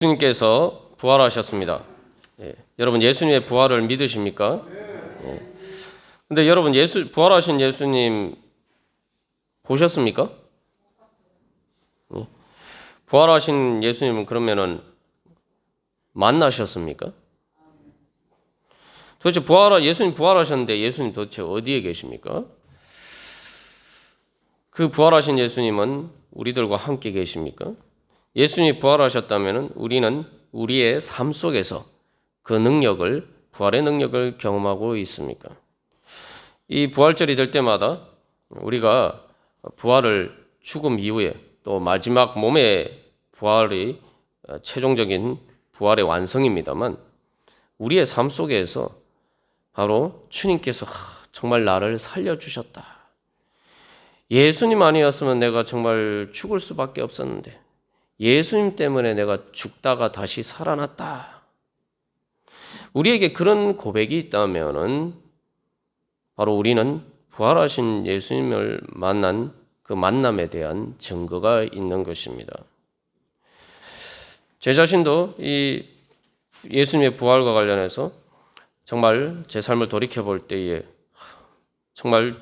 예수님께서 부활하셨습니다. 여러분 예수님의 부활을 믿으십니까? 근데 여러분 부활하신 예수님 보셨습니까? 부활하신 예수님은 그러면은 만나셨습니까? 도대체 예수님 부활하셨는데 예수님 도대체 어디에 계십니까? 그 부활하신 예수님은 우리들과 함께 계십니까? 예수님이 부활하셨다면 우리는 우리의 삶 속에서 그 부활의 능력을 경험하고 있습니까? 이 부활절이 될 때마다 우리가 죽음 이후에 또 마지막 몸의 부활이 최종적인 부활의 완성입니다만 우리의 삶 속에서 바로 주님께서 정말 나를 살려주셨다. 예수님 아니었으면 내가 정말 죽을 수밖에 없었는데 예수님 때문에 내가 죽다가 다시 살아났다. 우리에게 그런 고백이 있다면은 바로 우리는 부활하신 예수님을 만난 그 만남에 대한 증거가 있는 것입니다. 제 자신도 이 예수님의 부활과 관련해서 정말 제 삶을 돌이켜 볼 때에 정말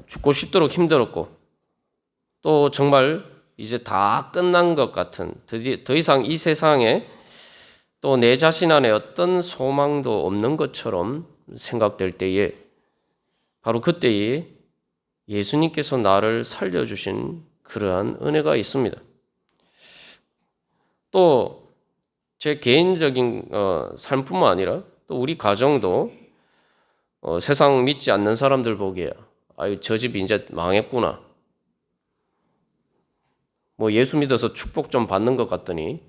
죽고 싶도록 힘들었고 또 정말 이제 다 끝난 것 같은 더 이상 이 세상에 또 내 자신 안에 어떤 소망도 없는 것처럼 생각될 때에 바로 그때에 예수님께서 나를 살려주신 그러한 은혜가 있습니다. 또 제 개인적인 삶뿐만 아니라 또 우리 가정도 세상 믿지 않는 사람들 보기에 저 집 이제 망했구나. 뭐 예수 믿어서 축복 좀 받는 것 같더니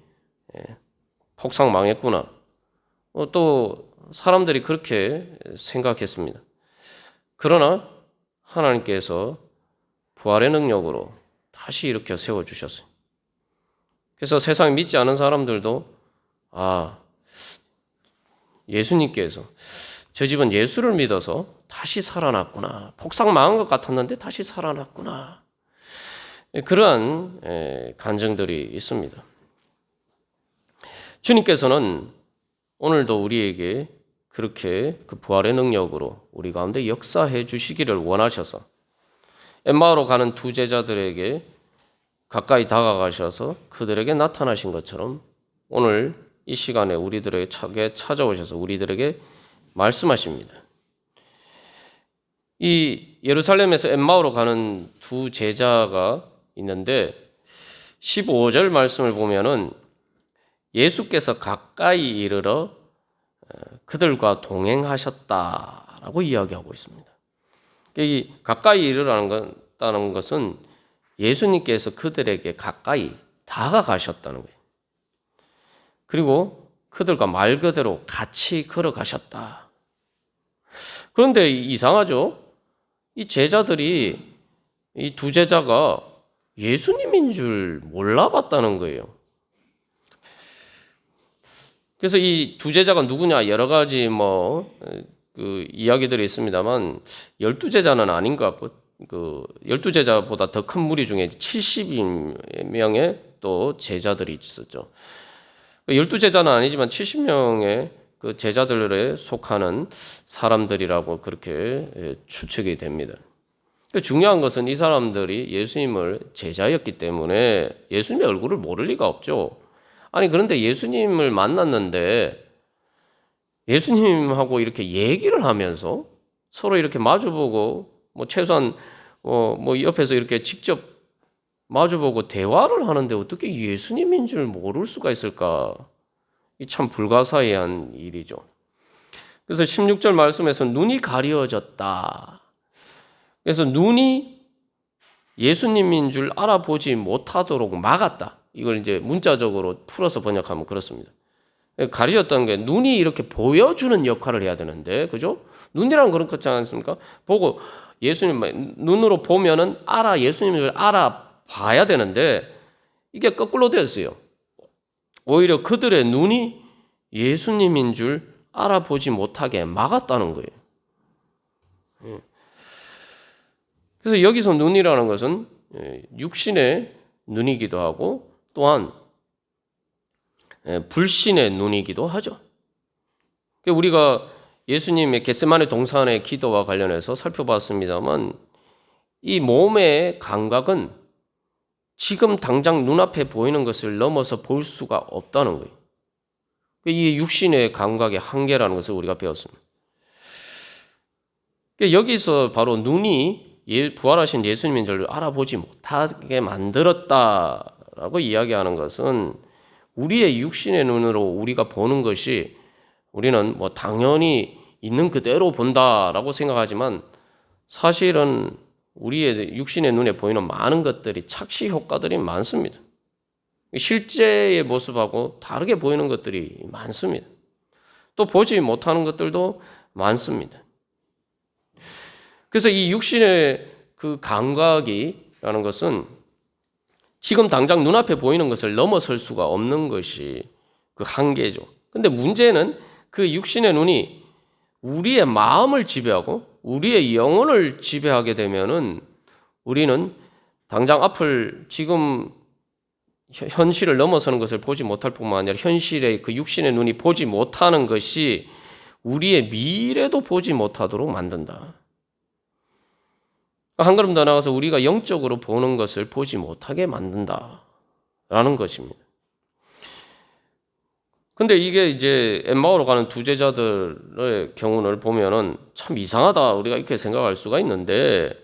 폭삭 망했구나. 또 사람들이 그렇게 생각했습니다. 그러나 하나님께서 부활의 능력으로 다시 일으켜 세워주셨어요. 그래서 세상에 믿지 않은 사람들도 예수님께서 저 집은 예수를 믿어서 다시 살아났구나. 폭삭 망한 것 같았는데 다시 살아났구나. 그러한 간증들이 있습니다. 주님께서는 오늘도 우리에게 그렇게 그 부활의 능력으로 우리 가운데 역사해 주시기를 원하셔서 엠마오로 가는 두 제자들에게 가까이 다가가셔서 그들에게 나타나신 것처럼 오늘 이 시간에 우리들에게 찾아오셔서 우리들에게 말씀하십니다. 이 예루살렘에서 엠마오로 가는 두 제자가 있는데 15절 말씀을 보면은 예수께서 가까이 이르러 그들과 동행하셨다라고 이야기하고 있습니다. 이 가까이 이르라는 것은 예수님께서 그들에게 가까이 다가가셨다는 거예요. 그리고 그들과 말 그대로 같이 걸어가셨다. 그런데 이상하죠? 이 두 제자가 예수님인 줄 몰라봤다는 거예요. 그래서 이 두 제자가 누구냐 여러 가지 그 이야기들이 있습니다만 12제자는 아닌 것 같고 그 12제자보다 더 큰 무리 중에 70명의 또 제자들이 있었죠. 12제자는 아니지만 70명의 그 제자들에 속하는 사람들이라고 그렇게 추측이 됩니다. 중요한 것은 이 사람들이 예수님을 제자였기 때문에 예수님의 얼굴을 모를 리가 없죠. 아니 그런데 예수님을 만났는데 예수님하고 이렇게 얘기를 하면서 서로 이렇게 마주보고 최소한 옆에서 이렇게 직접 마주보고 대화를 하는데 어떻게 예수님인 줄 모를 수가 있을까? 이 참 불가사의한 일이죠. 그래서 16절 말씀에서 눈이 가려졌다. 그래서 눈이 예수님인 줄 알아보지 못하도록 막았다. 이걸 이제 문자적으로 풀어서 번역하면 그렇습니다. 가려졌다는 게 눈이 이렇게 보여주는 역할을 해야 되는데, 그죠? 눈이란 그런 거지 않습니까? 보고 예수님 눈으로 보면은 예수님을 알아봐야 되는데 이게 거꾸로 되었어요. 오히려 그들의 눈이 예수님인 줄 알아보지 못하게 막았다는 거예요. 그래서 여기서 눈이라는 것은 육신의 눈이기도 하고 또한 불신의 눈이기도 하죠. 우리가 예수님의 겟세마네 동산의 기도와 관련해서 살펴봤습니다만 이 몸의 감각은 지금 당장 눈앞에 보이는 것을 넘어서 볼 수가 없다는 거예요. 이 육신의 감각의 한계라는 것을 우리가 배웠습니다. 여기서 바로 눈이 부활하신 예수님인 줄 알아보지 못하게 만들었다라고 이야기하는 것은 우리의 육신의 눈으로 우리가 보는 것이 우리는 뭐 당연히 있는 그대로 본다라고 생각하지만 사실은 우리의 육신의 눈에 보이는 많은 것들이 착시 효과들이 많습니다. 실제의 모습하고 다르게 보이는 것들이 많습니다. 또 보지 못하는 것들도 많습니다. 그래서 이 육신의 그 감각이라는 것은 지금 당장 눈앞에 보이는 것을 넘어설 수가 없는 것이 그 한계죠. 근데 문제는 그 육신의 눈이 우리의 마음을 지배하고 우리의 영혼을 지배하게 되면은 우리는 당장 앞을 지금 현실을 넘어서는 것을 보지 못할 뿐만 아니라 현실의 그 육신의 눈이 보지 못하는 것이 우리의 미래도 보지 못하도록 만든다. 한 걸음 더 나가서 우리가 영적으로 보는 것을 보지 못하게 만든다라는 것입니다. 근데 이게 이제 엠마오로 가는 두 제자들의 경우를 보면은 참 이상하다 우리가 이렇게 생각할 수가 있는데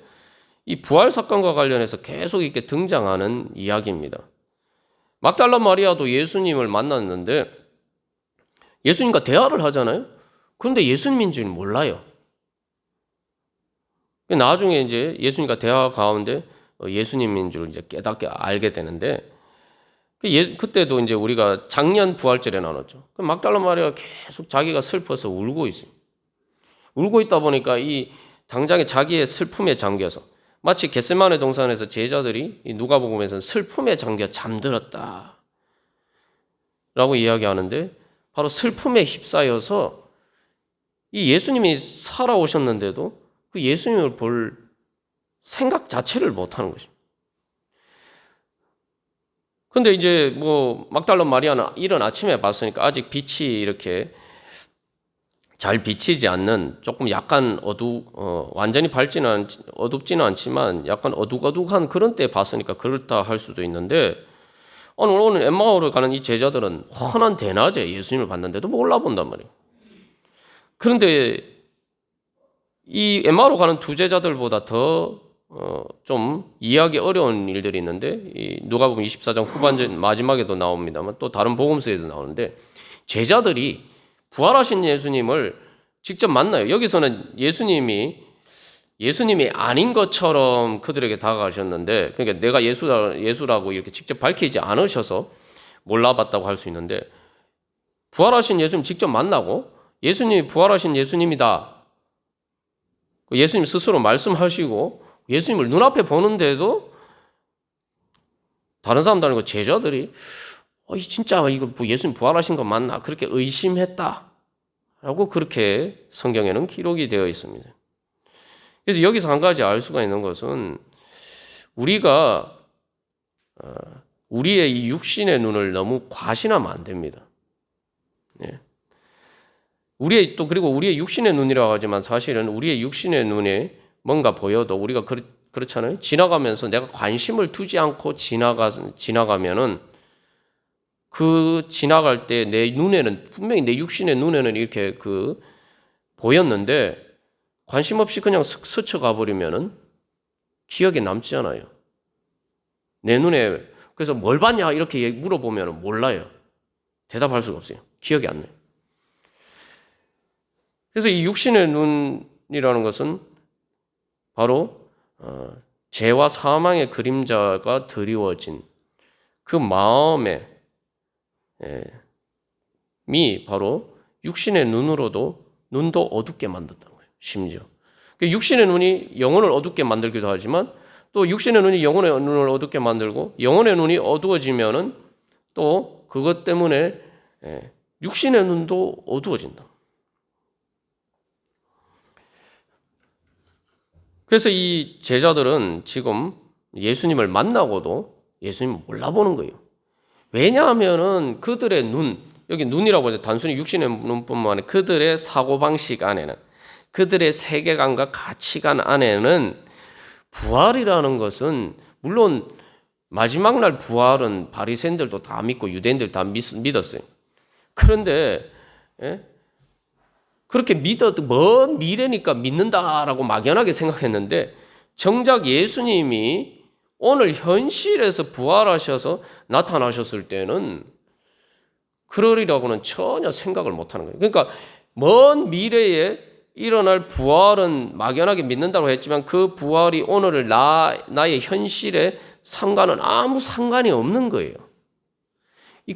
이 부활 사건과 관련해서 계속 이렇게 등장하는 이야기입니다. 막달라 마리아도 예수님을 만났는데 예수님과 대화를 하잖아요. 그런데 예수님인 줄 몰라요. 나중에 이제 예수님과 대화 가운데 예수님인 줄 이제 깨닫게 알게 되는데 그때도 이제 우리가 작년 부활절에 나눴죠. 막달라 마리아가 계속 자기가 슬퍼서 울고 있어요. 울고 있다 보니까 이 당장에 자기의 슬픔에 잠겨서 마치 겟세마네 동산에서 제자들이 누가복음에서는 슬픔에 잠겨 잠들었다 라고 이야기하는데 바로 슬픔에 휩싸여서 이 예수님이 살아오셨는데도 그 예수님을 볼 생각 자체를 못하는 것입니다. 근데 이제 뭐 막달라 마리아는 이른 아침에 봤으니까 아직 빛이 이렇게 잘 비치지 않는 조금 약간 완전히 어둡지는 않지만 약간 어둑어둑한 그런 때 봤으니까 그렇다 할 수도 있는데 오늘 엠마오로 가는 이 제자들은 환한 대낮에 예수님을 봤는데도 몰라본단 말이에요. 그런데 이 엠마오로 가는 두 제자들보다 더 좀 이해하기 어려운 일들이 있는데 누가복음 24장 후반전 마지막에도 나옵니다만 또 다른 복음서에도 나오는데 제자들이 부활하신 예수님을 직접 만나요. 여기서는 예수님이 아닌 것처럼 그들에게 다가가셨는데 그러니까 내가 예수라고 이렇게 직접 밝히지 않으셔서 몰라봤다고 할 수 있는데 부활하신 예수님 직접 만나고 예수님이 부활하신 예수님이다. 예수님 스스로 말씀하시고 예수님을 눈앞에 보는데도 다른 사람도 아니고 제자들이 진짜 이거 뭐 예수님 부활하신 거 맞나? 그렇게 의심했다. 라고 그렇게 성경에는 기록이 되어 있습니다. 그래서 여기서 한 가지 알 수가 있는 것은 우리가 우리의 이 육신의 눈을 너무 과신하면 안 됩니다. 네. 그리고 우리의 육신의 눈이라고 하지만 사실은 우리의 육신의 눈에 뭔가 보여도 우리가 그렇잖아요. 지나가면서 내가 관심을 두지 않고 지나가면은 그 지나갈 때 내 눈에는 분명히 내 육신의 눈에는 이렇게 보였는데 관심 없이 그냥 스쳐가 버리면은 기억에 남지 않아요. 내 눈에 그래서 뭘 봤냐 이렇게 물어보면 몰라요. 대답할 수가 없어요. 기억이 안 나요. 그래서 이 육신의 눈이라는 것은 바로 죄와 사망의 그림자가 드리워진 그 마음에 바로 육신의 눈도 어둡게 만든다는 거예요. 심지어 육신의 눈이 영혼을 어둡게 만들기도 하지만 또 육신의 눈이 영혼의 눈을 어둡게 만들고 영혼의 눈이 어두워지면은 또 그것 때문에 육신의 눈도 어두워진다. 그래서 이 제자들은 지금 예수님을 만나고도 예수님을 몰라보는 거예요. 왜냐하면은 그들의 눈, 여기 눈이라고 해서 단순히 육신의 눈뿐만 아니라 그들의 사고방식 안에는, 그들의 세계관과 가치관 안에는 부활이라는 것은, 물론 마지막 날 부활은 바리새인들도 다 믿고 유대인들 다 믿었어요. 그런데 그렇게 믿어도 먼 미래니까 믿는다라고 막연하게 생각했는데, 정작 예수님이 오늘 현실에서 부활하셔서 나타나셨을 때는 그러리라고는 전혀 생각을 못하는 거예요. 그러니까 먼 미래에 일어날 부활은 막연하게 믿는다고 했지만, 그 부활이 오늘 나의 현실에 아무 상관이 없는 거예요.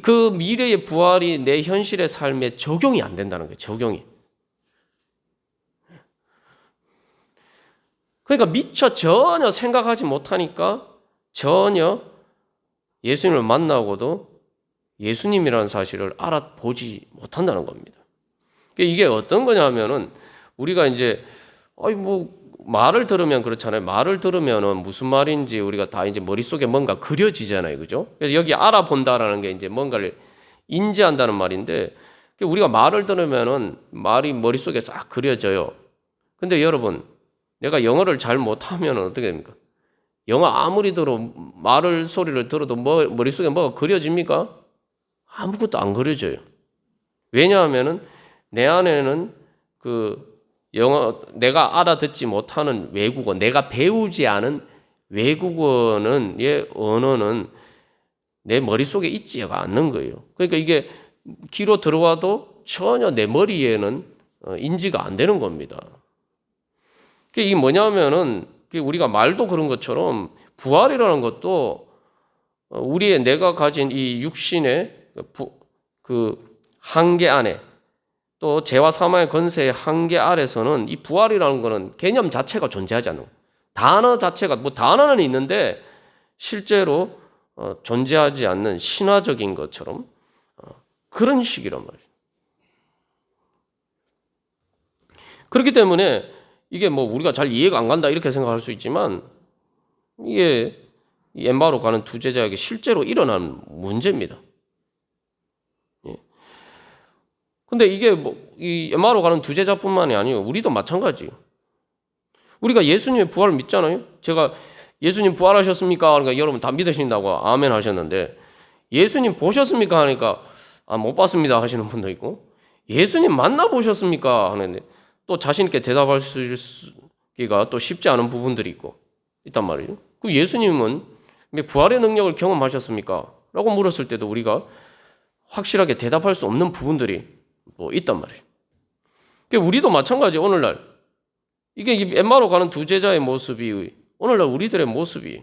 그 미래의 부활이 내 현실의 삶에 적용이 안 된다는 거예요. 적용이. 그러니까 미처 전혀 생각하지 못하니까 전혀 예수님을 만나고도 예수님이라는 사실을 알아보지 못한다는 겁니다. 이게 어떤 거냐면은, 우리가 이제 말을 들으면 그렇잖아요. 말을 들으면은 무슨 말인지 우리가 다 이제 머릿속에 뭔가 그려지잖아요. 그죠? 그래서 여기 알아본다라는 게 이제 뭔가를 인지한다는 말인데, 우리가 말을 들으면은 말이 머릿속에 싹 그려져요. 근데 여러분, 내가 영어를 잘 못하면 어떻게 됩니까? 영어 아무리 소리를 들어도 머릿속에 뭐가 그려집니까? 아무것도 안 그려져요. 왜냐하면은 내 안에는 내가 알아듣지 못하는 외국어, 내가 배우지 않은 외국어의 언어는 내 머릿속에 있지가 않는 거예요. 그러니까 이게 귀로 들어와도 전혀 내 머리에는 인지가 안 되는 겁니다. 이게 뭐냐면은, 우리가 말도 그런 것처럼 부활이라는 것도 내가 가진 이 육신의 그 한계 안에, 또 죄와 사망의 권세의 한계 아래서는 이 부활이라는 것은 개념 자체가 존재하지 않는 거예요. 단어 자체가, 단어는 있는데 실제로 존재하지 않는 신화적인 것처럼 그런 식이란 말이에요. 그렇기 때문에 이게 우리가 잘 이해가 안 간다 이렇게 생각할 수 있지만, 이게 엠마오로 가는 두 제자에게 실제로 일어난 문제입니다. 근데 이게 이 엠마오로 가는 두 제자뿐만이 아니에요. 우리도 마찬가지예요. 우리가 예수님의 부활을 믿잖아요. 제가 예수님 부활하셨습니까? 그러니까 여러분 다 믿으신다고 아멘 하셨는데, 예수님 보셨습니까? 하니까 못 봤습니다 하시는 분도 있고, 예수님 만나보셨습니까? 하는데 또 자신 있게 대답할 수가 또 쉽지 않은 부분들이 있단 말이에요. 그 예수님은 부활의 능력을 경험하셨습니까? 라고 물었을 때도 우리가 확실하게 대답할 수 없는 부분들이 있단 말이에요. 우리도 마찬가지예요. 오늘날 이게 엠마오로 가는 두 제자의 모습이 오늘날 우리들의 모습이,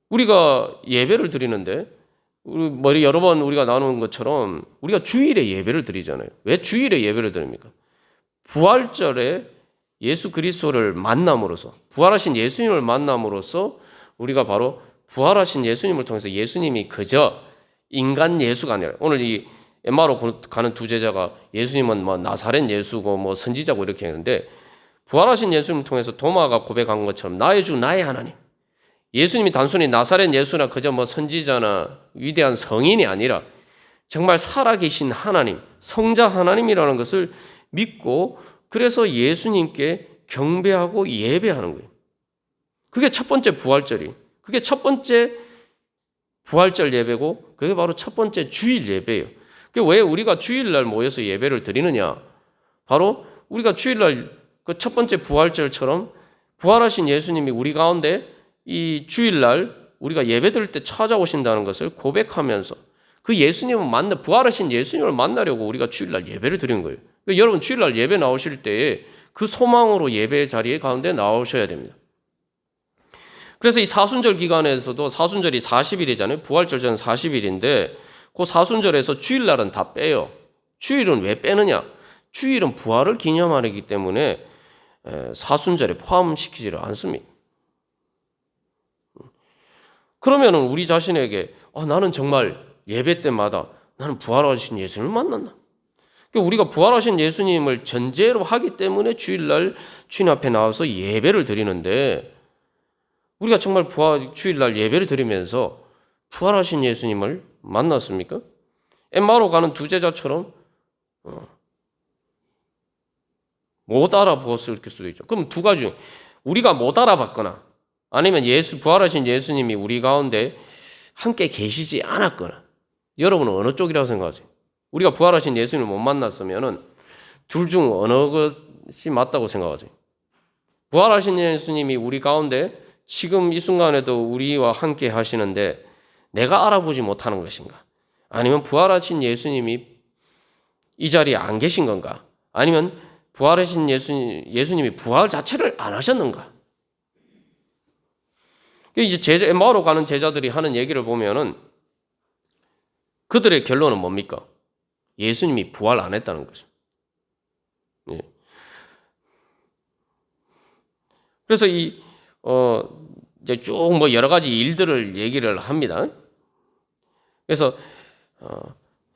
우리가 예배를 드리는데 여러 번 우리가 나누는 것처럼 우리가 주일에 예배를 드리잖아요. 왜 주일에 예배를 드립니까? 부활절에 예수 그리스도를 만남으로써, 부활하신 예수님을 만남으로써 우리가 바로 부활하신 예수님을 통해서 예수님이 그저 인간 예수가 아니라, 오늘 이 엠마오로 가는 두 제자가 예수님은 나사렛 예수고 선지자고 이렇게 했는데, 부활하신 예수님을 통해서 도마가 고백한 것처럼 나의 주 나의 하나님, 예수님이 단순히 나사렛 예수나 그저 선지자나 위대한 성인이 아니라 정말 살아계신 하나님, 성자 하나님이라는 것을 믿고, 그래서 예수님께 경배하고 예배하는 거예요. 그게 첫 번째 부활절이, 그게 첫 번째 부활절 예배고, 그게 바로 첫 번째 주일 예배예요. 왜 우리가 주일날 모여서 예배를 드리느냐? 바로 우리가 주일날 그 첫 번째 부활절처럼 부활하신 예수님이 우리 가운데 이 주일날 우리가 예배 드릴 때 찾아오신다는 것을 고백하면서, 그 부활하신 예수님을 만나려고 우리가 주일날 예배를 드리는 거예요. 여러분 주일날 예배 나오실 때에 그 소망으로 예배 자리에 가운데 나오셔야 됩니다. 그래서 이 사순절 기간에서도, 사순절이 40일이잖아요. 부활절 전 40일인데 그 사순절에서 주일날은 다 빼요. 주일은 왜 빼느냐? 주일은 부활을 기념하기 때문에 사순절에 포함시키지를 않습니다. 그러면은 우리 자신에게 나는 정말 예배 때마다 나는 부활하신 예수님을 만난다. 우리가 부활하신 예수님을 전제로 하기 때문에 주일날 주님 앞에 나와서 예배를 드리는데, 우리가 정말 주일날 예배를 드리면서 부활하신 예수님을 만났습니까? 엠마오로 가는 두 제자처럼 못 알아보았을 수도 있죠. 그럼 두 가지, 우리가 못 알아봤거나 아니면 부활하신 예수님이 우리 가운데 함께 계시지 않았거나, 여러분은 어느 쪽이라고 생각하세요? 우리가 부활하신 예수님을 못 만났으면은 둘 중 어느 것이 맞다고 생각하세요? 부활하신 예수님이 우리 가운데 지금 이 순간에도 우리와 함께 하시는데 내가 알아보지 못하는 것인가? 아니면 부활하신 예수님이 이 자리에 안 계신 건가? 아니면 부활하신 예수님이 부활 자체를 안 하셨는가? 이제 엠마오로 가는 제자들이 하는 얘기를 보면은 그들의 결론은 뭡니까? 예수님이 부활 안 했다는 거죠. 예. 그래서 이제 쭉 뭐 여러 가지 일들을 얘기를 합니다. 그래서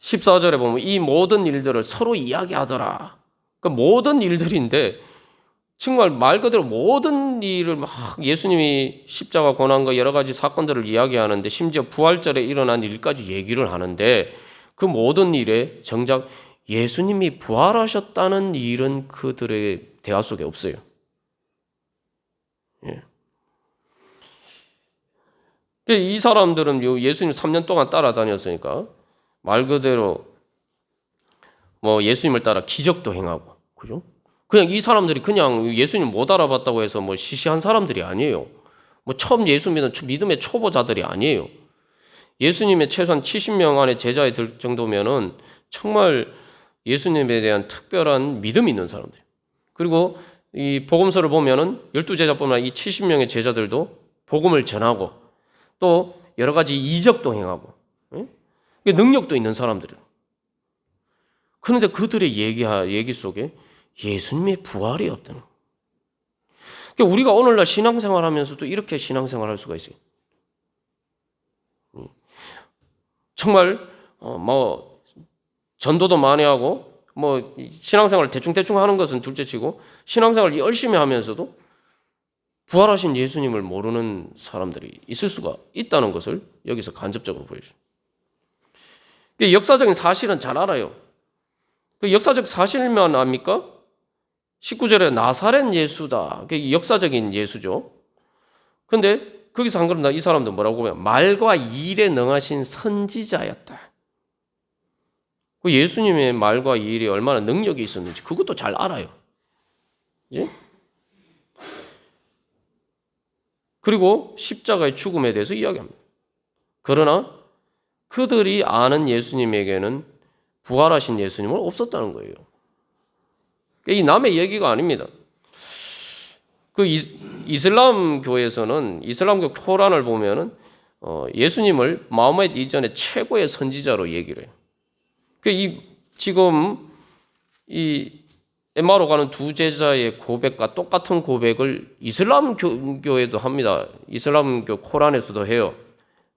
14절에 보면 이 모든 일들을 서로 이야기하더라. 그 모든 일들인데 정말 말 그대로 모든 일을 막 예수님이 십자가 고난 거 여러 가지 사건들을 이야기하는데 심지어 부활절에 일어난 일까지 얘기를 하는데 그 모든 일에 정작 예수님이 부활하셨다는 일은 그들의 대화 속에 없어요. 예. 이 사람들은 예수님 3년 동안 따라다녔으니까 말 그대로 뭐 예수님을 따라 기적도 행하고, 그죠? 그냥 이 사람들이 그냥 예수님 못 알아봤다고 해서 뭐 시시한 사람들이 아니에요. 뭐 처음 예수 믿는 믿음의 초보자들이 아니에요. 예수님의 최소한 70명 안에 제자에 들 정도면은 정말 예수님에 대한 특별한 믿음이 있는 사람들. 그리고 이 복음서를 보면은 12제자뿐만 아니라 이 70명의 제자들도 복음을 전하고 또 여러 가지 이적도 행하고 능력도 있는 사람들이에요. 그런데 그들의 얘기 속에 예수님의 부활이 없다는 거예요. 그러니까 우리가 오늘날 신앙생활 하면서도 이렇게 신앙생활 할 수가 있어요. 정말 뭐 전도도 많이 하고 뭐 신앙생활 대충 하는 것은 둘째치고 신앙생활 열심히 하면서도 부활하신 예수님을 모르는 사람들이 있을 수가 있다는 것을 여기서 간접적으로 보여줘요. 역사적인 사실은 잘 알아요. 그 역사적 사실만 압니까? 19절에 나사렛 예수다. 그게 역사적인 예수죠. 근데 거기서 한 그럼 이 사람들 뭐라고 보면 말과 일에 능하신 선지자였다. 그 예수님의 말과 일이 얼마나 능력이 있었는지 그것도 잘 알아요. 예? 그리고 십자가의 죽음에 대해서 이야기합니다. 그러나 그들이 아는 예수님에게는 부활하신 예수님은 없었다는 거예요. 이 남의 얘기가 아닙니다. 그 이슬람 교에서는 이슬람교 코란을 보면은 예수님을 마호메트 이전에 최고의 선지자로 얘기를 해요. 지금 이 엠마오로 가는 두 제자의 고백과 똑같은 고백을 이슬람 교에도 합니다. 이슬람교 코란에서도 해요.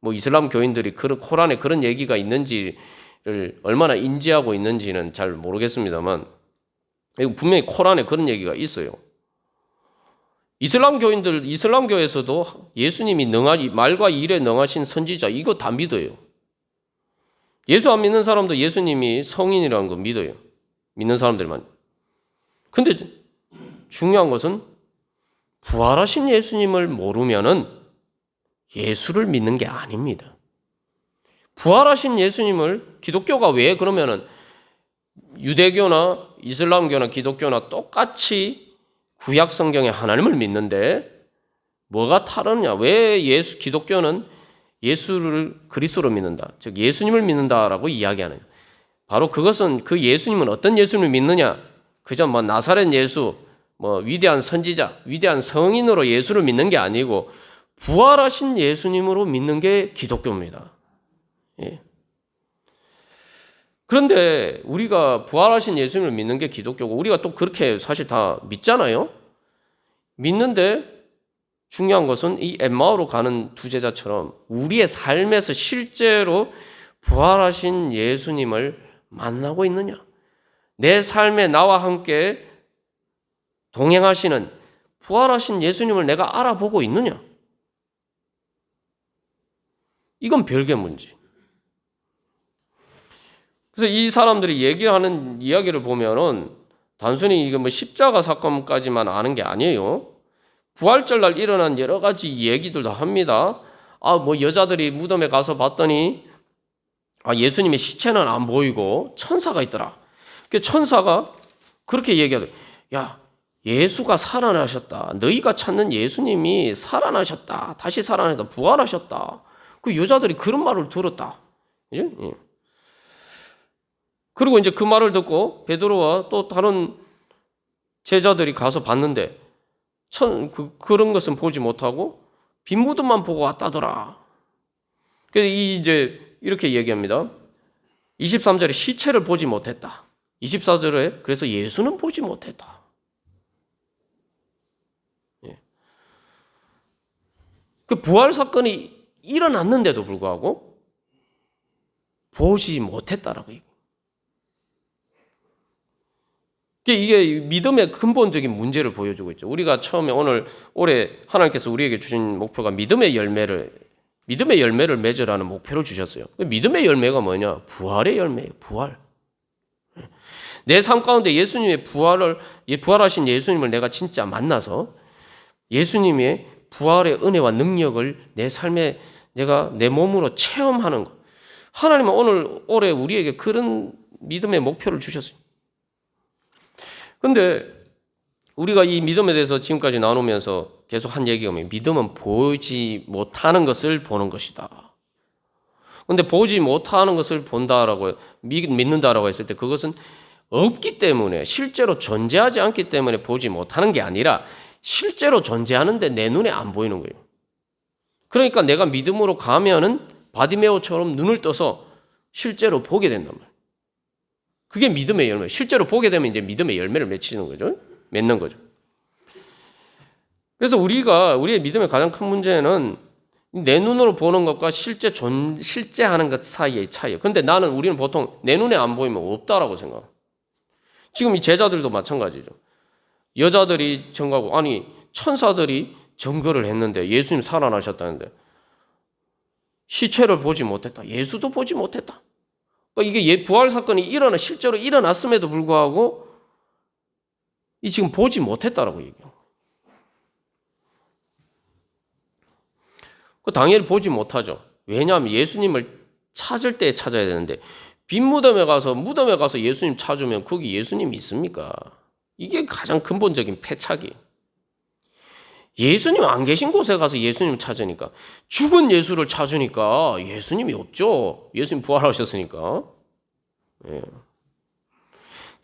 뭐 이슬람 교인들이 그런 코란에 그런 얘기가 있는지를 얼마나 인지하고 있는지는 잘 모르겠습니다만 분명히 코란에 그런 얘기가 있어요. 이슬람교에서도 예수님이 말과 일에 능하신 선지자 이거 다 믿어요. 예수 안 믿는 사람도 예수님이 성인이라는 거 믿어요. 믿는 사람들만. 근데 중요한 것은 부활하신 예수님을 모르면은 예수를 믿는 게 아닙니다. 부활하신 예수님을 기독교가 왜 그러면은 유대교나 이슬람교나 기독교나 똑같이 구약 성경의 하나님을 믿는데 뭐가 다르냐? 왜 기독교는 예수를 그리스도로 믿는다. 즉 예수님을 믿는다라고 이야기하는. 바로 그것은 그 예수님은 어떤 예수님을 믿느냐? 그저 뭐 나사렛 예수, 뭐 위대한 선지자, 위대한 성인으로 예수를 믿는 게 아니고 부활하신 예수님으로 믿는 게 기독교입니다. 예. 그런데 우리가 부활하신 예수님을 믿는 게 기독교고 우리가 또 그렇게 사실 다 믿잖아요. 믿는데 중요한 것은 이 엠마오로 가는 두 제자처럼 우리의 삶에서 실제로 부활하신 예수님을 만나고 있느냐? 내 삶에 나와 함께 동행하시는 부활하신 예수님을 내가 알아보고 있느냐? 이건 별개 문제. 그래서 이 사람들이 얘기하는 이야기를 보면은 단순히 이거 뭐 십자가 사건까지만 아는 게 아니에요. 부활절날 일어난 여러 가지 얘기들도 합니다. 뭐 여자들이 무덤에 가서 봤더니 예수님의 시체는 안 보이고 천사가 있더라. 그 천사가 그렇게 얘기하더라. 야, 예수가 살아나셨다. 너희가 찾는 예수님이 살아나셨다. 다시 살아나셨다. 부활하셨다. 그 여자들이 그런 말을 들었다. 예? 그리고 이제 그 말을 듣고 베드로와 또 다른 제자들이 가서 봤는데 그런 것은 보지 못하고 빈 무덤만 보고 왔다더라. 그래서 이제 이렇게 얘기합니다. 23절에 시체를 보지 못했다. 24절에 그래서 예수는 보지 못했다. 예. 그 부활 사건이 일어났는데도 불구하고 보지 못했다라고 얘기해요. 이게 믿음의 근본적인 문제를 보여주고 있죠. 우리가 처음에 올해 하나님께서 우리에게 주신 목표가 믿음의 열매를 맺으라는 목표를 주셨어요. 믿음의 열매가 뭐냐? 부활의 열매예요. 부활. 내 삶 가운데 예수님의 부활하신 예수님을 내가 진짜 만나서 예수님의 부활의 은혜와 능력을 내 삶에 내가 내 몸으로 체험하는 것. 하나님은 올해 우리에게 그런 믿음의 목표를 주셨어요. 근데 우리가 이 믿음에 대해서 지금까지 나누면서 계속 한 얘기가 뭐예요? 믿음은 보지 못하는 것을 보는 것이다. 근데 보지 못하는 것을 본다라고 믿는다라고 했을 때 그것은 없기 때문에 실제로 존재하지 않기 때문에 보지 못하는 게 아니라 실제로 존재하는데 내 눈에 안 보이는 거예요. 그러니까 내가 믿음으로 가면은 바디메오처럼 눈을 떠서 실제로 보게 된단 말이에요. 그게 믿음의 열매. 실제로 보게 되면 이제 믿음의 열매를 맺는 거죠. 그래서 우리의 믿음의 가장 큰 문제는 내 눈으로 보는 것과 실제 하는 것 사이의 차이예요. 근데 우리는 보통 내 눈에 안 보이면 없다라고 생각해요. 지금 이 제자들도 마찬가지죠. 여자들이 증거하고 천사들이 증거를 했는데 예수님 살아나셨다는데 시체를 보지 못했다. 예수도 보지 못했다. 이게 부활 사건이 실제로 일어났음에도 불구하고 지금 보지 못했다라고 얘기해요. 당연히 보지 못하죠. 왜냐하면 예수님을 찾을 때 찾아야 되는데 빈 무덤에 가서 예수님 찾으면 거기 예수님이 있습니까? 이게 가장 근본적인 패착이에요. 예수님 안 계신 곳에 가서 예수님 찾으니까 죽은 예수를 찾으니까 예수님이 없죠. 예수님 부활하셨으니까. 예.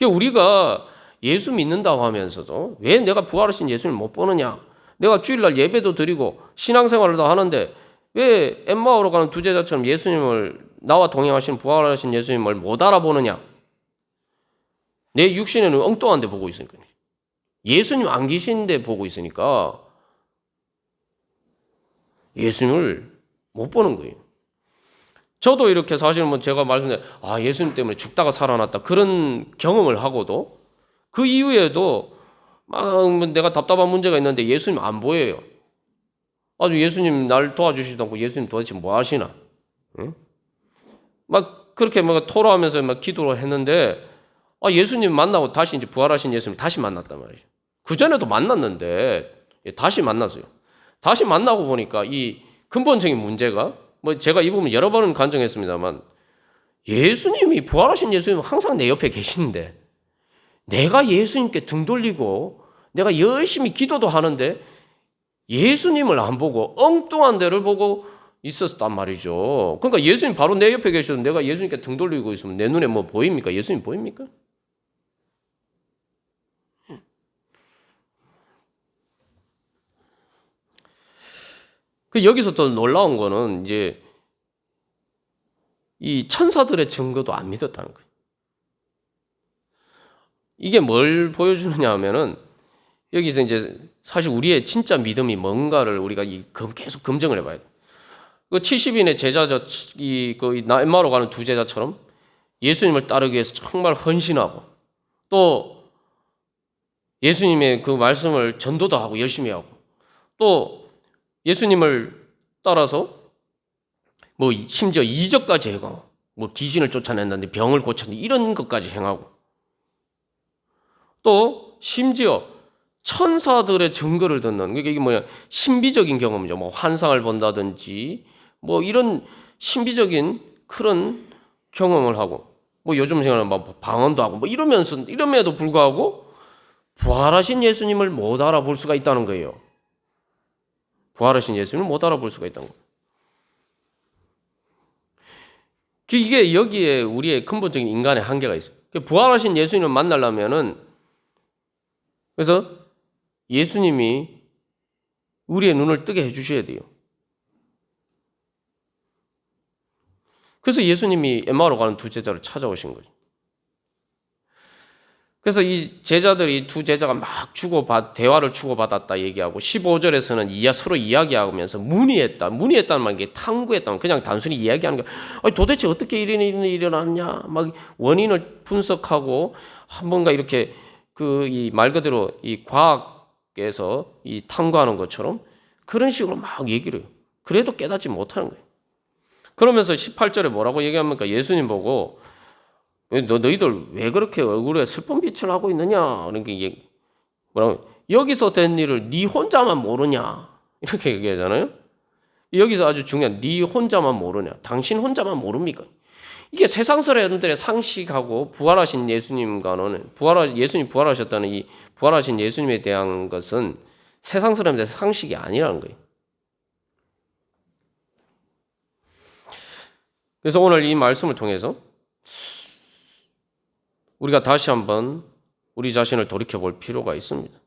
우리가 예수 믿는다고 하면서도 왜 내가 부활하신 예수님을 못 보느냐? 내가 주일날 예배도 드리고 신앙생활을 다 하는데 왜 엠마오로 가는 두 제자처럼 나와 동행하신 부활하신 예수님을 못 알아보느냐? 내 육신에는 엉뚱한 데 보고 있으니까. 예수님 안 계신 데 보고 있으니까 예수님을 못 보는 거예요. 저도 이렇게 사실 제가 말씀드린 예수님 때문에 죽다가 살아났다 그런 경험을 하고도 그 이후에도 내가 답답한 문제가 있는데 예수님 안 보여요. 예수님 날 도와주시도 않고 예수님 도대체 뭐 하시나? 응? 그렇게 토로하면서 기도를 했는데 예수님 만나고 다시 이제 부활하신 예수님 다시 만났단 말이죠. 그 전에도 만났는데 다시 만났어요. 다시 만나고 보니까 이 근본적인 문제가 제가 이 부분 여러 번은 간증했습니다만 예수님이 부활하신 예수님은 항상 내 옆에 계시는데 내가 예수님께 등 돌리고 내가 열심히 기도도 하는데 예수님을 안 보고 엉뚱한 데를 보고 있었단 말이죠. 그러니까 예수님 바로 내 옆에 계셔도 내가 예수님께 등 돌리고 있으면 내 눈에 보입니까? 예수님 보입니까? 여기서 또 놀라운 거는 이제 이 천사들의 증거도 안 믿었다는 거예요. 이게 뭘 보여주느냐 하면은 여기서 이제 사실 우리의 진짜 믿음이 뭔가를 우리가 계속 검증을 해봐야 돼요. 70인의 제자죠. 엠마오로 가는 두 제자처럼 예수님을 따르기 위해서 정말 헌신하고 또 예수님의 그 말씀을 전도도 하고 열심히 하고 또 예수님을 따라서 뭐 심지어 이적까지 해가고 뭐 귀신을 쫓아낸다든지 병을 고쳤는데 이런 것까지 행하고 또 심지어 천사들의 증거를 듣는 이게 뭐야 신비적인 경험이죠. 뭐 환상을 본다든지 뭐 이런 신비적인 그런 경험을 하고 뭐 요즘 생각하는 뭐 방언도 하고 뭐 이러면에도 불구하고 부활하신 예수님을 못 알아볼 수가 있다는 거예요. 부활하신 예수님을 못 알아볼 수가 있다는 거예요. 이게 여기에 우리의 근본적인 인간의 한계가 있어요. 부활하신 예수님을 만나려면은 그래서 예수님이 우리의 눈을 뜨게 해주셔야 돼요. 그래서 예수님이 엠마오로 가는 두 제자를 찾아오신 거죠. 그래서 이 제자들이 두 제자가 막 대화를 주고받았다 얘기하고 15절에서는 서로 이야기하면서 문의했다는 말 이게 탐구했다. 그냥 단순히 이야기하는 거. 아니, 도대체 어떻게 이런 일이 일어났냐? 막 원인을 분석하고 뭔가 이렇게 이 말 그대로 이 과학에서 이 탐구하는 것처럼 그런 식으로 막 얘기를 해요. 그래도 깨닫지 못하는 거예요. 그러면서 18절에 뭐라고 얘기합니까? 예수님 보고 너희들 왜 그렇게 얼굴에 슬픈 빛을 하고 있느냐? 그러니까 뭐라고 여기서 된 일을 네 혼자만 모르냐? 이렇게 얘기하잖아요. 여기서 아주 중요한 네 혼자만 모르냐? 당신 혼자만 모릅니까? 이게 세상 사람들의 상식하고 부활하신 예수님과는 예수님 부활하셨다는 이 부활하신 예수님에 대한 것은 세상 사람들의 상식이 아니라는 거예요. 그래서 오늘 이 말씀을 통해서 우리가 다시 한번 우리 자신을 돌이켜볼 필요가 있습니다.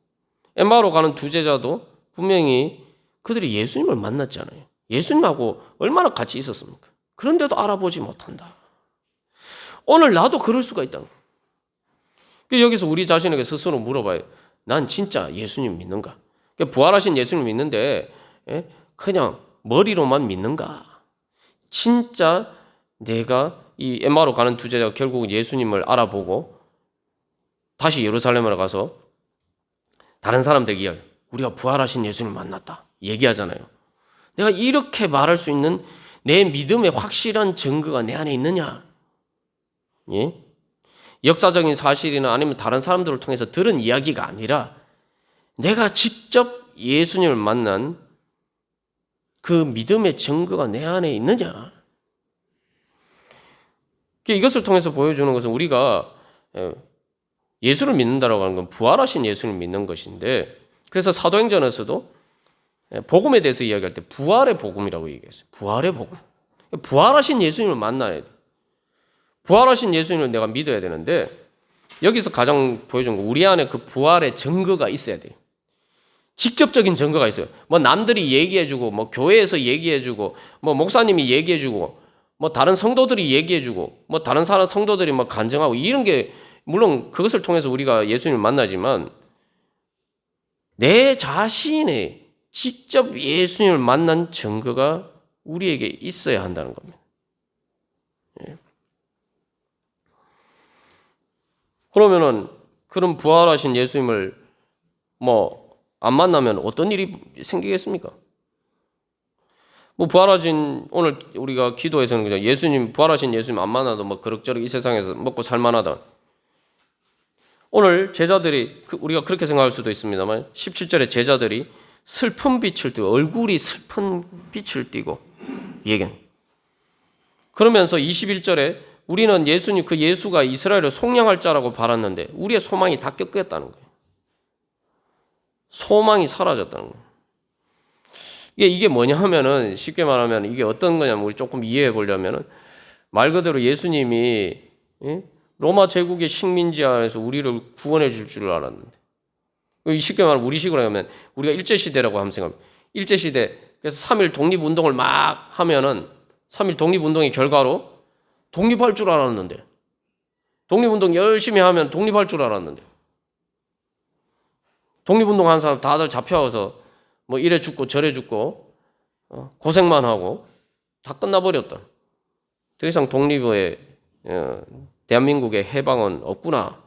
엠마오로 가는 두 제자도 분명히 그들이 예수님을 만났잖아요. 예수님하고 얼마나 같이 있었습니까? 그런데도 알아보지 못한다. 오늘 나도 그럴 수가 있다는 거예요. 여기서 우리 자신에게 스스로 물어봐요. 난 진짜 예수님 믿는가? 부활하신 예수님 믿는데 그냥 머리로만 믿는가? 진짜 내가 이 엠마오로 가는 두 제자가 결국 예수님을 알아보고 다시 예루살렘으로 가서 다른 사람들에게 이야기, 우리가 부활하신 예수님을 만났다 얘기하잖아요. 내가 이렇게 말할 수 있는 내 믿음의 확실한 증거가 내 안에 있느냐? 예? 역사적인 사실이나 아니면 다른 사람들을 통해서 들은 이야기가 아니라 내가 직접 예수님을 만난 그 믿음의 증거가 내 안에 있느냐? 이것을 통해서 보여주는 것은 우리가 예수를 믿는다라고 하는 건 부활하신 예수를 믿는 것인데, 그래서 사도행전에서도 복음에 대해서 이야기할 때 부활의 복음이라고 얘기했어요. 부활의 복음. 부활하신 예수님을 만나야 돼. 부활하신 예수님을 내가 믿어야 되는데, 여기서 가장 보여준 거 우리 안에 그 부활의 증거가 있어야 돼요. 직접적인 증거가 있어요. 뭐 남들이 얘기해주고, 뭐 교회에서 얘기해주고, 뭐 목사님이 얘기해주고, 뭐 다른 성도들이 얘기해주고, 뭐 다른 사람 성도들이 뭐 간증하고 이런 게 물론 그것을 통해서 우리가 예수님을 만나지만 내 자신의 직접 예수님을 만난 증거가 우리에게 있어야 한다는 겁니다. 예. 그러면은 그런 부활하신 예수님을 뭐 안 만나면 어떤 일이 생기겠습니까? 뭐 부활하신 오늘 우리가 기도에서는 그냥 예수님 부활하신 예수님 안 만나도 뭐 그럭저럭 이 세상에서 먹고 살만하다. 오늘 제자들이 우리가 그렇게 생각할 수도 있습니다만 17절에 제자들이 슬픈 빛을 띠고 얼굴이 슬픈 빛을 띠고 얘기한. 그러면서 21절에 우리는 예수님 그 예수가 이스라엘을 속량할 자라고 바랐는데 우리의 소망이 다 꺾였다는 거예요. 소망이 사라졌다는 거예요. 이게 뭐냐 하면은 쉽게 말하면 이게 어떤 거냐면 우리 조금 이해해 보려면은 말 그대로 예수님이 로마 제국의 식민지 안에서 우리를 구원해 줄 줄 알았는데 쉽게 말하면 우리식으로 하면 우리가 일제시대라고 하면 생각합니다. 일제시대 그래서 3.1 독립운동을 막 하면은 3.1 독립운동의 결과로 독립할 줄 알았는데 독립운동 열심히 하면 독립할 줄 알았는데 독립운동 하는 사람 다들 잡혀와서 뭐 이래 죽고 저래 죽고 고생만 하고 다 끝나버렸다. 더 이상 독립의 대한민국의 해방은 없구나.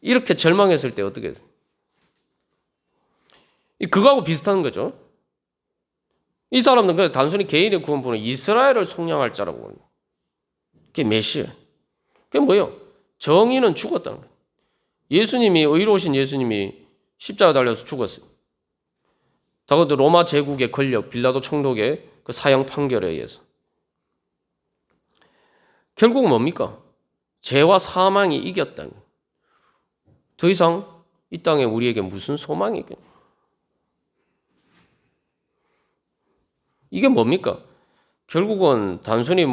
이렇게 절망했을 때 어떻게 그거하고 비슷한 거죠. 이 사람들은 그냥 단순히 개인의 구원보는 이스라엘을 속량할 자라고 합니다. 그게 메시아. 그게 뭐예요? 정의는 죽었다는 거예요. 예수님이, 의로우신 예수님이 십자가 달려서 죽었어요. 다그도 로마 제국의 권력, 빌라도 총독의 그 사형 판결에 의해서. 결국 뭡니까? 죄와 사망이 이겼다는 거예요. 더 이상 이 땅에 우리에게 무슨 소망이 있겠냐? 이게 뭡니까? 결국은 단순히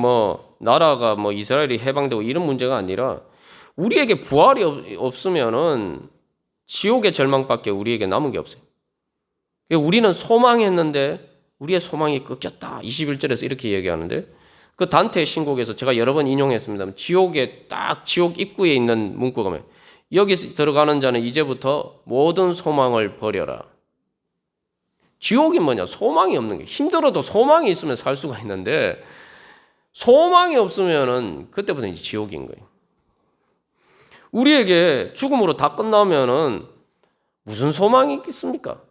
나라가 이스라엘이 해방되고 이런 문제가 아니라 우리에게 부활이 없으면은 지옥의 절망밖에 우리에게 남은 게 없어요. 우리는 소망했는데 우리의 소망이 꺾였다. 21절에서 이렇게 얘기하는데 그 단테의 신곡에서 제가 여러 번 인용했습니다만 지옥에 딱 지옥 입구에 있는 문구가 뭐예요? 여기 들어가는 자는 이제부터 모든 소망을 버려라. 지옥이 뭐냐? 소망이 없는 게. 힘들어도 소망이 있으면 살 수가 있는데 소망이 없으면은 그때부터 이제 지옥인 거예요. 우리에게 죽음으로 다 끝나면은 무슨 소망이 있겠습니까?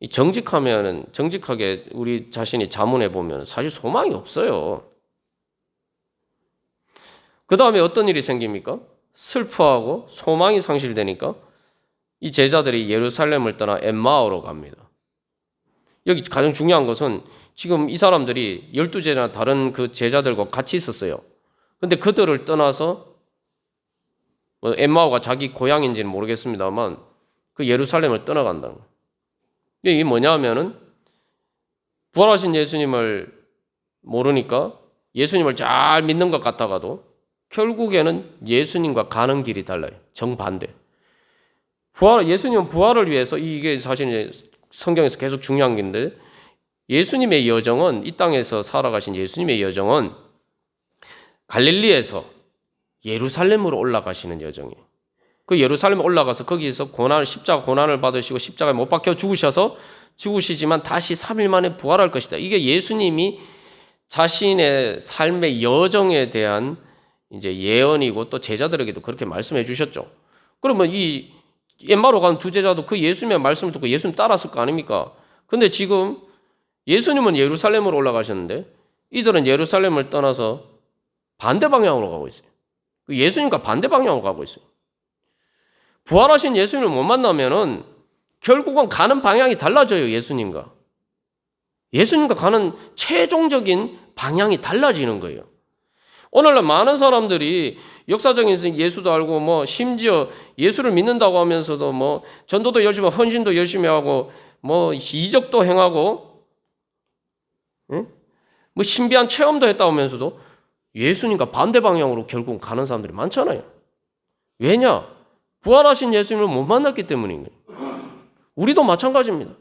정직하게 우리 자신이 자문해 보면 사실 소망이 없어요. 그 다음에 어떤 일이 생깁니까? 슬퍼하고 소망이 상실되니까 이 제자들이 예루살렘을 떠나 엠마오로 갑니다. 여기 가장 중요한 것은 지금 이 사람들이 12제자나 다른 그 제자들과 같이 있었어요. 근데 그들을 떠나서 엠마오가 자기 고향인지는 모르겠습니다만 그 예루살렘을 떠나간다는 거예요. 이게 뭐냐 하면은 부활하신 예수님을 모르니까 예수님을 잘 믿는 것 같다가도 결국에는 예수님과 가는 길이 달라요. 정반대. 예수님은 부활을 위해서 이게 사실 성경에서 계속 중요한 건데 예수님의 여정은 이 땅에서 살아가신 예수님의 여정은 갈릴리에서 예루살렘으로 올라가시는 여정이에요. 그 예루살렘에 올라가서 거기에서 십자가 고난을 받으시고 십자가에 못 박혀 죽으시지만 다시 3일 만에 부활할 것이다. 이게 예수님이 자신의 삶의 여정에 대한 이제 예언이고 또 제자들에게도 그렇게 말씀해 주셨죠. 그러면 이 엠마오로 간 두 제자도 그 예수님의 말씀을 듣고 예수님 따랐을 거 아닙니까? 근데 지금 예수님은 예루살렘으로 올라가셨는데 이들은 예루살렘을 떠나서 반대 방향으로 가고 있어요. 예수님과 반대 방향으로 가고 있어요. 부활하신 예수님을 못 만나면은 결국은 가는 방향이 달라져요. 예수님과 가는 최종적인 방향이 달라지는 거예요. 오늘날 많은 사람들이 역사적인 예수도 알고 심지어 예수를 믿는다고 하면서도 전도도 열심히 하고 헌신도 열심히 하고 이적도 행하고 신비한 체험도 했다고 하면서도 예수님과 반대 방향으로 결국 가는 사람들이 많잖아요. 왜냐? 부활하신 예수님을 못 만났기 때문인 거예요. 우리도 마찬가지입니다.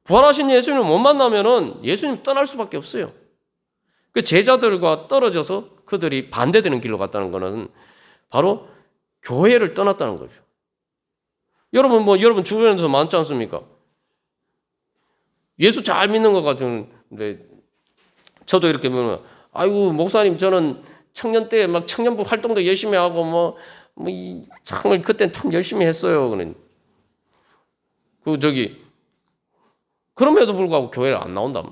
부활하신 예수님을 못 만나면은 예수님 떠날 수밖에 없어요. 그 제자들과 떨어져서 그들이 반대되는 길로 갔다는 것은 바로 교회를 떠났다는 거죠. 여러분 여러분 주변에서 많지 않습니까? 예수 잘 믿는 것 같은데 저도 이렇게 보면 아이고 목사님 저는 청년 때 막 청년부 활동도 열심히 하고 참 그때 참 열심히 했어요. 그럼에도 불구하고 교회를 안 나온다.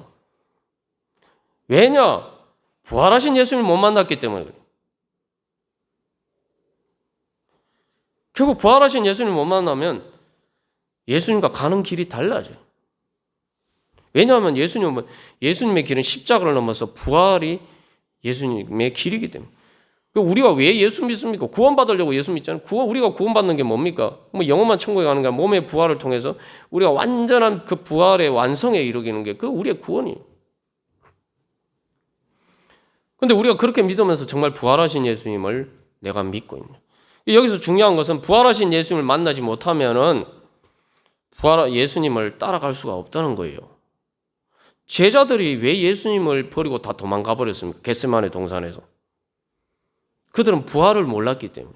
왜냐? 부활하신 예수님을 못 만났기 때문에 그래요. 결국 부활하신 예수님을 못 만나면 예수님과 가는 길이 달라져요. 왜냐하면 예수님의 길은 십자가를 넘어서 부활이 예수님의 길이기 때문에. 우리가 왜 예수 믿습니까? 구원받으려고 예수 믿잖아요. 우리가 구원받는 게 뭡니까? 영원한 천국에 가는 게 몸의 부활을 통해서 우리가 완전한 그 부활의 완성에 이르기는 게 그 우리의 구원이에요. 근데 우리가 그렇게 믿으면서 정말 부활하신 예수님을 내가 믿고 있냐. 여기서 중요한 것은 부활하신 예수님을 만나지 못하면은 예수님을 따라갈 수가 없다는 거예요. 제자들이 왜 예수님을 버리고 다 도망가 버렸습니까? 겟세마네 동산에서. 그들은 부활을 몰랐기 때문에.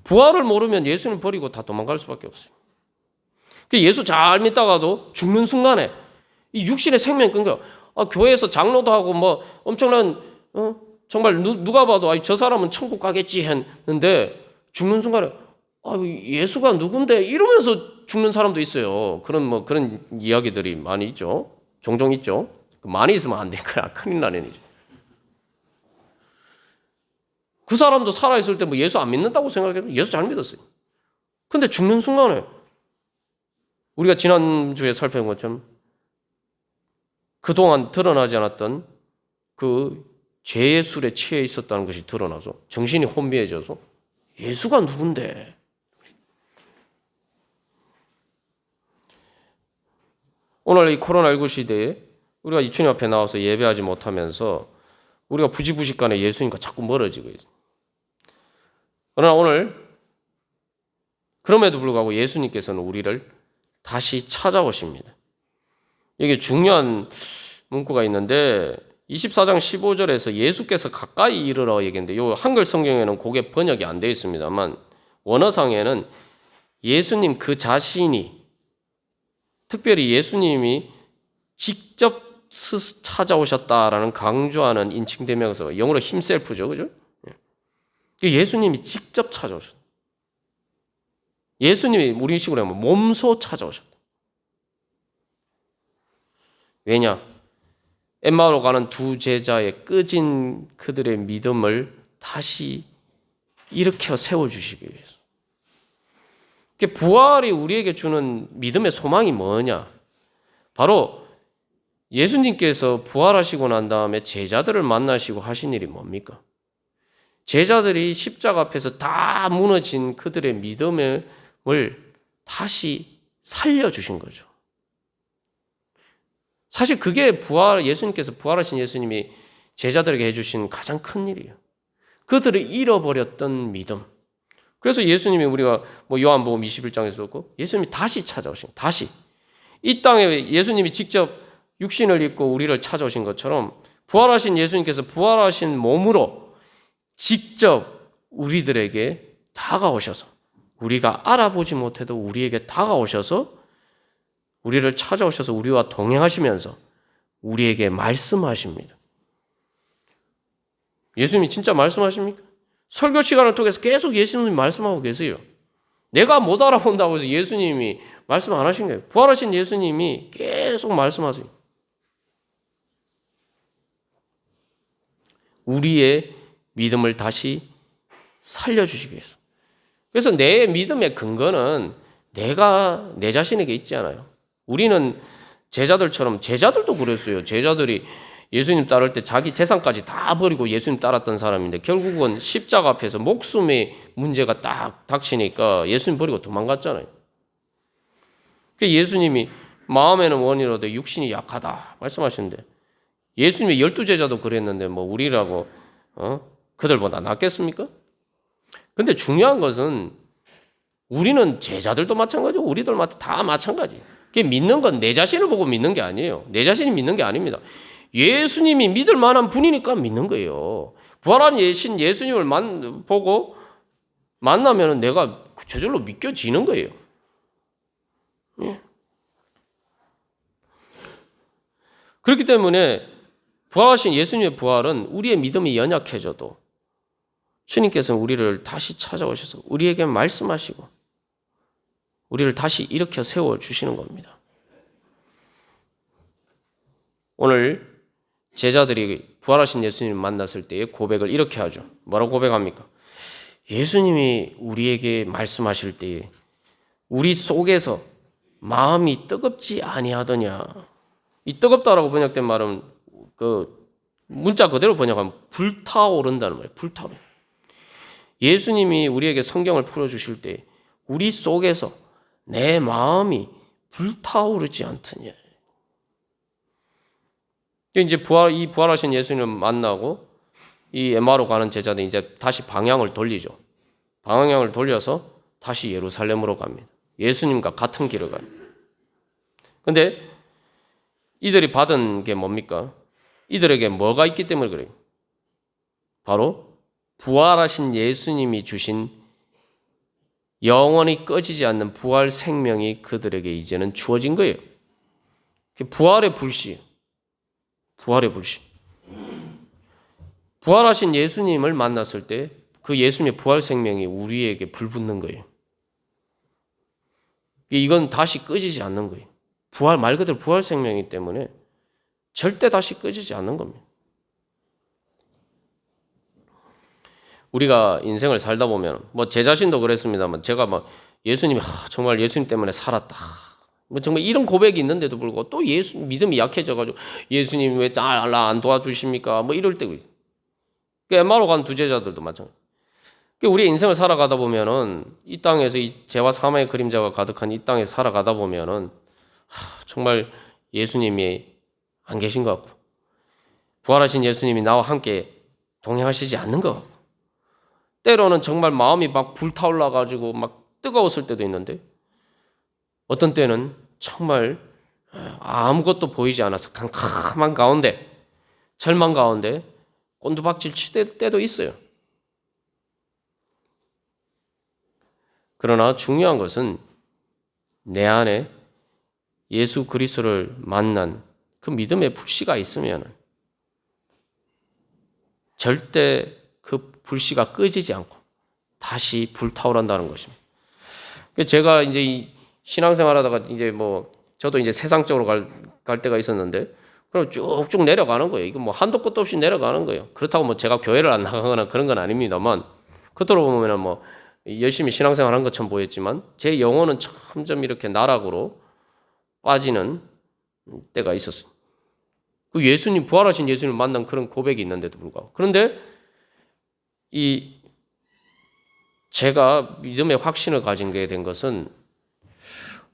부활을 모르면 예수님을 버리고 다 도망갈 수밖에 없어요. 예수 잘 믿다가도 죽는 순간에 이 육신의 생명이 끊겨. 교회에서 장로도 하고 엄청난 정말 누가 봐도 저 사람은 천국 가겠지 했는데 죽는 순간에 예수가 누군데 이러면서 죽는 사람도 있어요. 그런 이야기들이 많이 있죠. 종종 있죠. 많이 있으면 안 될 거야. 큰일 나는 일이죠. 그 사람도 살아있을 때 뭐 예수 안 믿는다고 생각해도 예수 잘 믿었어요. 근데 죽는 순간에 우리가 지난주에 살펴본 것처럼 그동안 드러나지 않았던 그 죄의 술에 취해 있었다는 것이 드러나서 정신이 혼미해져서 예수가 누군데? 오늘 이 코로나19 시대에 우리가 이 주님 앞에 나와서 예배하지 못하면서 우리가 부지부식간에 예수님과 자꾸 멀어지고 있어요. 그러나 오늘 그럼에도 불구하고 예수님께서는 우리를 다시 찾아오십니다. 이게 중요한 문구가 있는데 24장 15절에서 예수께서 가까이 이르러 얘기했는데 요 한글 성경에는 그게 번역이 안 되어 있습니다만 원어상에는 예수님 그 자신이 특별히 예수님이 직접 찾아오셨다라는 강조하는 인칭대명사가 영어로 himself죠. 그죠? 예수님이 직접 찾아오셨다. 예수님이 우리식으로 하면 몸소 찾아오셨다. 왜냐? 엠마오로 가는 두 제자의 끄진 그들의 믿음을 다시 일으켜 세워주시기 위해서. 부활이 우리에게 주는 믿음의 소망이 뭐냐? 바로 예수님께서 부활하시고 난 다음에 제자들을 만나시고 하신 일이 뭡니까? 제자들이 십자가 앞에서 다 무너진 그들의 믿음을 다시 살려주신 거죠. 사실 그게 예수님께서 부활하신 예수님이 제자들에게 해주신 가장 큰 일이에요. 그들을 잃어버렸던 믿음. 그래서 예수님이 우리가 요한복음 21장에서 그렇고 예수님이 다시 찾아오신 다시 이 땅에 예수님이 직접 육신을 입고 우리를 찾아오신 것처럼 부활하신 예수님께서 부활하신 몸으로 직접 우리들에게 다가오셔서 우리가 알아보지 못해도 우리에게 다가오셔서 우리를 찾아오셔서 우리와 동행하시면서 우리에게 말씀하십니다. 예수님이 진짜 말씀하십니까? 설교 시간을 통해서 계속 예수님이 말씀하고 계세요. 내가 못 알아본다고 해서 예수님이 말씀 안 하신 거예요. 부활하신 예수님이 계속 말씀하세요. 우리의 믿음을 다시 살려주시기 위해서. 그래서 내 믿음의 근거는 내가 내 자신에게 있지 않아요. 우리는 제자들도 그랬어요. 제자들이 예수님 따를 때 자기 재산까지 다 버리고 예수님 따랐던 사람인데 결국은 십자가 앞에서 목숨의 문제가 딱 닥치니까 예수님 버리고 도망갔잖아요. 예수님이 마음에는 원이로되 육신이 약하다 말씀하시는데 예수님의 12제자도 그랬는데 우리라고 그들보다 낫겠습니까? 근데 중요한 것은 우리는 제자들도 마찬가지고 우리들 다 마찬가지. 믿는 건 내 자신을 보고 믿는 게 아니에요. 내 자신이 믿는 게 아닙니다. 예수님이 믿을 만한 분이니까 믿는 거예요. 부활한 예수님을 보고 만나면 내가 저절로 믿겨지는 거예요. 예. 그렇기 때문에 부활하신 예수님의 부활은 우리의 믿음이 연약해져도 주님께서는 우리를 다시 찾아오셔서 우리에게 말씀하시고 우리를 다시 일으켜 세워주시는 겁니다. 오늘 제자들이 부활하신 예수님을 만났을 때의 고백을 이렇게 하죠. 뭐라고 고백합니까? 예수님이 우리에게 말씀하실 때에 우리 속에서 마음이 뜨겁지 아니하더냐. 이 뜨겁다라고 번역된 말은 그 문자 그대로 번역하면 불타오른다는 말이에요. 불타오르. 예수님이 우리에게 성경을 풀어주실 때 우리 속에서 내 마음이 불타오르지 않더냐. 이제 부활하신 예수님을 만나고 이 엠마오로 가는 제자들이 이제 다시 방향을 돌리죠. 방향을 돌려서 다시 예루살렘으로 갑니다. 예수님과 같은 길을 가요. 근데 이들이 받은 게 뭡니까? 이들에게 뭐가 있기 때문에 그래요? 바로 부활하신 예수님이 주신 영원히 꺼지지 않는 부활 생명이 그들에게 이제는 주어진 거예요. 부활의 불씨. 부활의 불씨. 부활하신 예수님을 만났을 때 그 예수님의 부활 생명이 우리에게 불붙는 거예요. 이건 다시 꺼지지 않는 거예요. 부활 말 그대로 부활 생명이기 때문에 절대 다시 꺼지지 않는 겁니다. 우리가 인생을 살다 보면 뭐 제 자신도 그랬습니다만 제가 막 예수님이 정말 예수님 때문에 살았다. 뭐 정말 이런 고백이 있는데도 불구하고 또 예수 믿음이 약해져가지고 예수님 왜 나 안 도와주십니까? 뭐 이럴 때고. 엠마오 간 두 제자들도 마찬가지. 우리 인생을 살아가다 보면은 이 땅에서 이 죄와 사망의 그림자가 가득한 이 땅에 살아가다 보면은 정말 예수님이 안 계신 것 같고 부활하신 예수님이 나와 함께 동행하시지 않는 것 같고 때로는 정말 마음이 막 불타올라 가지고 막 뜨거웠을 때도 있는데 어떤 때는 정말 아무것도 보이지 않아서 캄캄한 가운데 절망 가운데 곤두박질 칠 때도 있어요. 그러나 중요한 것은 내 안에 예수 그리스도를 만난 그 믿음의 불씨가 있으면 절대 그 불씨가 꺼지지 않고 다시 불타오른다는 것입니다. 제가 이제 이 신앙생활하다가 이제 뭐 저도 이제 세상적으로 갈 때가 있었는데 그럼 쭉쭉 내려가는 거예요. 이거 뭐 한도 끝도 없이 내려가는 거예요. 그렇다고 뭐 제가 교회를 안 나가거나 그런 건 아닙니다만 그토록 보면은 뭐 열심히 신앙생활한 것처럼 보였지만 제 영혼은 점점 이렇게 나락으로 빠지는 때가 있었어요. 그 예수님 부활하신 예수님을 만난 그런 고백이 있는데도 불구하고 그런데 이 제가 믿음의 확신을 가진 게 된 것은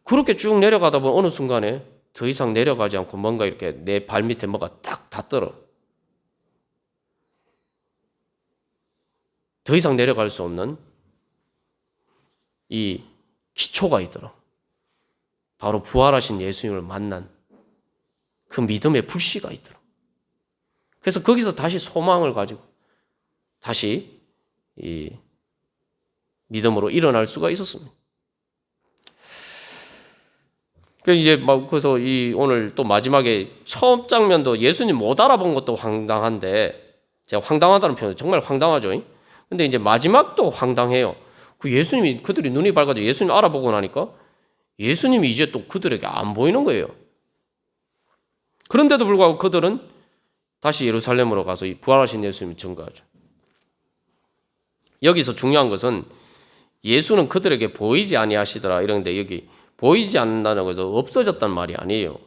그렇게 쭉 내려가다 보면 어느 순간에 더 이상 내려가지 않고 뭔가 이렇게 내 발 밑에 뭐가 딱 닿더라. 더 이상 내려갈 수 없는 이 기초가 있더라. 바로 부활하신 예수님을 만난 그 믿음의 불씨가 있더라. 그래서 거기서 다시 소망을 가지고 다시 이 믿음으로 일어날 수가 있었습니다. 이제 막 그래서 이 오늘 또 마지막에 처음 장면도 예수님 못 알아본 것도 황당한데 제가 황당하다는 표현 정말 황당하죠. 근데 이제 마지막도 황당해요. 그 예수님이 그들이 눈이 밝아져 예수님 알아보고 나니까 예수님이 이제 또 그들에게 안 보이는 거예요. 그런데도 불구하고 그들은 다시 예루살렘으로 가서 이 부활하신 예수님을 증거하죠. 여기서 중요한 것은 예수는 그들에게 보이지 아니하시더라 이런데 여기 보이지 않는다는 것은 없어졌단 말이 아니에요.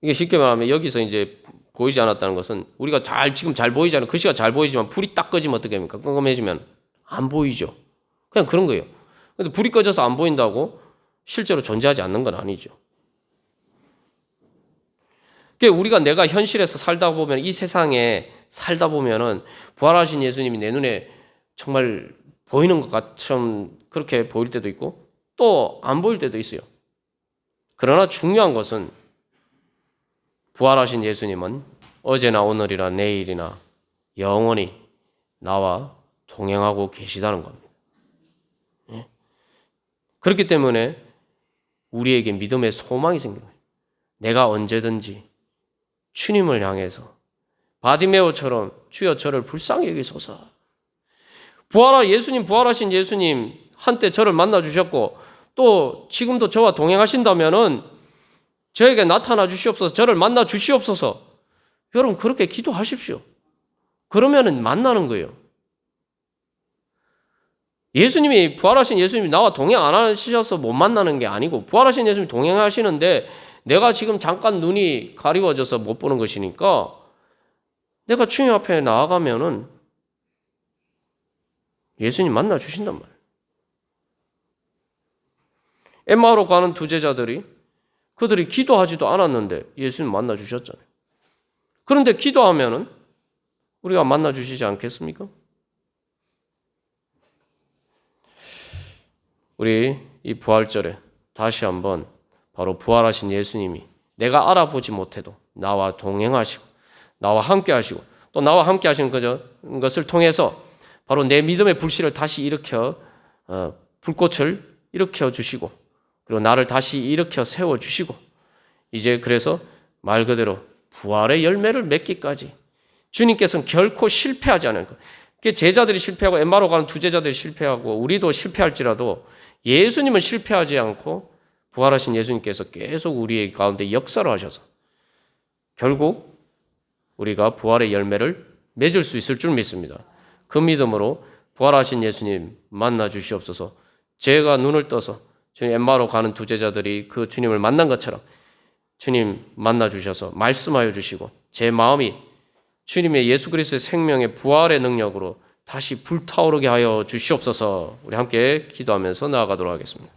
이게 쉽게 말하면 여기서 이제 보이지 않았다는 것은 우리가 지금 잘 보이지 않아요. 글씨가 잘 보이지만 불이 딱 꺼지면 어떻게 합니까? 깜깜해지면 안 보이죠. 그냥 그런 거예요. 근데 불이 꺼져서 안 보인다고 실제로 존재하지 않는 건 아니죠. 우리가 내가 현실에서 살다 보면 이 세상에 살다 보면은 부활하신 예수님이 내 눈에 정말 보이는 것 같처럼 그렇게 보일 때도 있고 또 안 보일 때도 있어요. 그러나 중요한 것은 부활하신 예수님은 어제나 오늘이나 내일이나 영원히 나와 동행하고 계시다는 겁니다. 그렇기 때문에 우리에게 믿음의 소망이 생기는 거예요. 내가 언제든지 주님을 향해서 바디메오처럼 주여 저를 불쌍히 여기소서. 예수님 부활하신 예수님 한때 저를 만나 주셨고 또 지금도 저와 동행하신다면은 저에게 나타나 주시옵소서. 저를 만나 주시옵소서. 여러분 그렇게 기도하십시오. 그러면은 만나는 거예요. 예수님이 부활하신 예수님이 나와 동행 안 하셔서 못 만나는 게 아니고 부활하신 예수님이 동행하시는데 내가 지금 잠깐 눈이 가리워져서 못 보는 것이니까 내가 주님 앞에 나아가면은 예수님 만나 주신단 말이에요. 엠마오로 가는 두 제자들이 그들이 기도하지도 않았는데 예수님 만나 주셨잖아요. 그런데 기도하면은 우리가 만나 주시지 않겠습니까? 우리 이 부활절에 다시 한번 바로 부활하신 예수님이 내가 알아보지 못해도 나와 동행하시고 나와 함께 하시고 또 나와 함께 하시는 것을 통해서 바로 내 믿음의 불씨를 다시 일으켜 불꽃을 일으켜 주시고 그리고 나를 다시 일으켜 세워 주시고 이제 그래서 말 그대로 부활의 열매를 맺기까지 주님께서는 결코 실패하지 않을 거예요. 제자들이 실패하고 엠마오로 가는 두 제자들이 실패하고 우리도 실패할지라도 예수님은 실패하지 않고 부활하신 예수님께서 계속 우리의 가운데 역사를 하셔서 결국 우리가 부활의 열매를 맺을 수 있을 줄 믿습니다. 그 믿음으로 부활하신 예수님 만나 주시옵소서. 제가 눈을 떠서 주님 엠마오로 가는 두 제자들이 그 주님을 만난 것처럼 주님 만나 주셔서 말씀하여 주시고 제 마음이 주님의 예수 그리스도의 생명의 부활의 능력으로 다시 불타오르게 하여 주시옵소서. 우리 함께 기도하면서 나아가도록 하겠습니다.